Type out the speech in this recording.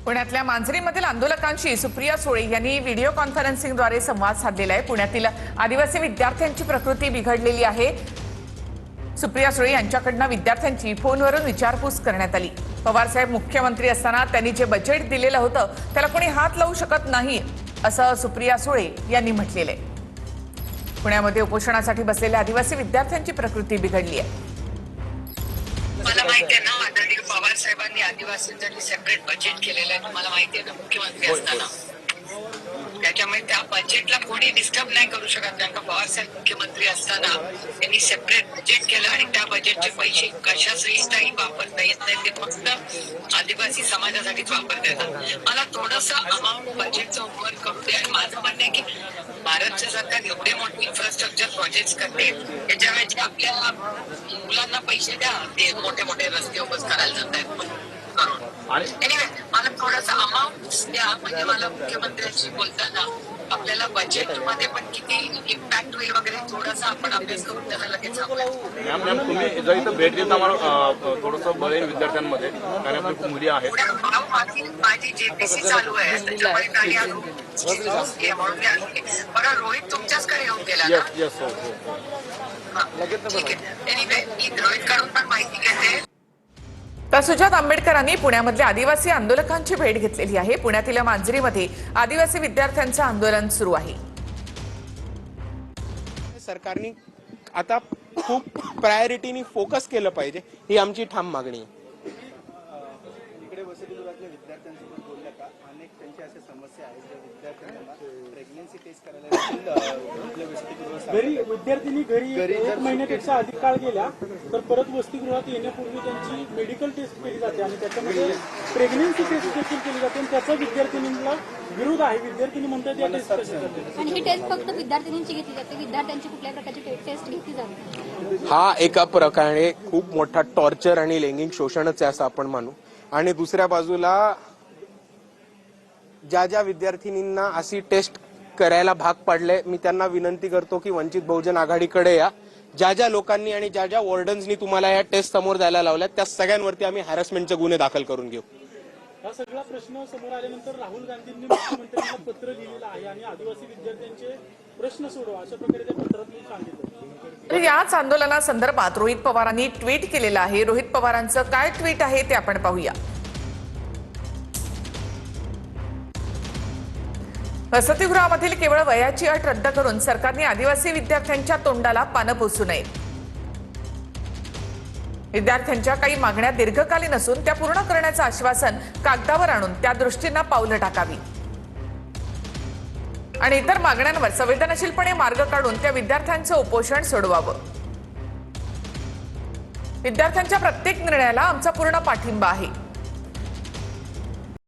पुण्यातल्या मांजरीमधील आंदोलकांशी सुप्रिया सुळे यांनी व्हिडिओ कॉन्फरन्सिंगद्वारे संवाद साधलेला आहे। पुण्यातील आदिवासी विद्यार्थ्यांची प्रकृती बिघडलेली आहे। सुप्रिया सुळे यांच्याकडून विद्यार्थ्यांची फोनवरून विचारपूस करण्यात आली। पवार साहेब मुख्यमंत्री असताना त्यांनी जे बजेट दिलेलं होतं त्याला कोणी हात लावू शकत नाही असं सुप्रिया सुळे यांनी म्हटलेलं आहे। पुण्यामध्ये उपोषणासाठी बसलेल्या आदिवासी विद्यार्थ्यांची प्रकृती बिघडली आहे। मला माहिती आहे ना, आदरणीय पवार साहेबांनी आदिवासींसाठी सेपरेट बजेट केलेलं आहे। तुम्हाला माहिती आहे ना, मुख्यमंत्री असताना त्याच्यामुळे त्या बजेटला कोणी डिस्टर्ब नाही करू शकत। कारण का पवार साहेब मुख्यमंत्री असताना त्यांनी सेपरेट बजेट केलं आणि त्या बजेटचे पैसे कशाचंही वापरता येत नाही, ते फक्त आदिवासी समाजासाठीच वापरता येतात। मला थोडंसं अमाऊंट बजेटचं ओव्हर करू दे। आणि माझं म्हणणं आहे की भारतचं सरकार एवढे मोठे इन्फ्रास्ट्रक्चर प्रोजेक्ट करते, त्याच्यावेळी आपल्या मुलांना पैसे द्या, ते मोठे मोठे रस्ते उभं करायला जात आहेत। एनिवे, मला थोडासा अमाऊंट द्या, म्हणजे मला मुख्यमंत्र्यांशी बोलताना आपल्याला बजेटमध्ये पण किती इम्पॅक्ट होईल वगैरे थोडासा आपण अभ्यास करून त्याला लगेच मॅम तुम्ही जर इथं भेट देता आम्हाला थोडंसं बळेन विद्यार्थ्यांमध्ये, कारण आपली खूप मुली आहेत। माझी जेपीसी चालू आहे, त्याच्यामुळे काही बरं रोहित तुमच्याचकडे येऊन गेला ना? ठीक आहे। एनिवे, रोहित कडून पण माहिती घेते। तर सुजात आंबेडकरांनी पुण्यामधल्या आदिवासी आंदोलकांची भेट घेतलेली आहे। पुण्यातील मांजरीमध्ये आदिवासी विद्यार्थ्यांचं आंदोलन सुरू आहे। सरकारने आता खूप प्रायोरिटीने फोकस केलं पाहिजे, ही आमची ठाम मागणी आहे। इकडे वसतिगृहातल्या विद्यार्थ्यांसोबत बोलल्या का? अनेक त्यांची अशा समस्या आहेत ज्या विद्यार्थ्यांना प्रेग्नन्सी टेस्ट करायला विद्यार्थिनी घरी 1 महिन्यापेक्षा अधिक काळ गेल्या तर परत वसतिगृहात येण्यापूर्वी त्यांची मेडिकल टेस्ट केली जाते आणि त्याच्यामध्ये प्रेग्नन्सी टेस्ट देखील केली जाते आणि त्याचा विद्यार्थिनींना विरोध आहे। विद्यार्थिनी म्हणतात या टेस्ट कशी जाते आणि ही टेस्ट फक्त विद्यार्थिनींची घेतली जाते, विद्यार्थ्यांची कुठल्या प्रकारची टेस्ट घेतली जाते? हा एका प्रकारे खूप मोठा टॉर्चर आणि लैंगिक शोषणच आहे असं आपण मानू। आणि दुसऱ्या बाजूला ज्या ज्या विद्यार्थिनींना अशी टेस्ट करायला भाग पाडले, मी त्यांना विनंती करतो की वंचित बहुजन आघाडीकडे या। ज्या ज्या लोकांनी आणि ज्या ज्या वॉर्डन्सनी तुम्हाला या टेस्ट समोर जायला लावल्यात त्या सगळ्यांवरती आम्ही हॅरेसमेंटचे गुन्हे दाखल करून घेऊ। हा सगळा प्रश्न समोर आल्यानंतर राहुल गांधींनी मुख्यमंत्र्यांना पत्र लिहिलेलं आहे आणि आदिवासी विद्यार्थ्यांचे प्रश्न सोडवा अशा प्रकारे त्या पत्रात सांगितलं। तर याच आंदोलनासंदर्भात रोहित पवारांनी ट्विट केलेलं आहे। रोहित पवारांचं काय ट्विट आहे ते आपण पाहूया। वसतिगृहामधील केवळ वयाची अट रद्द करून सरकारने आदिवासी विद्यार्थ्यांच्या तोंडाला पानं पुसू नये। विद्यार्थ्यांच्या काही मागण्या दीर्घकालीन असून त्या पूर्ण करण्याचं आश्वासन कागदावर आणून त्या दृष्टीनं पावलं टाकावी आणि इतर मागण्यांवर संवेदनशीलपणे मार्ग काढून त्या विद्यार्थ्यांचं उपोषण सोडवावं। विद्यार्थ्यांच्या प्रत्येक निर्णयाला आमचा पूर्ण पाठिंबा आहे।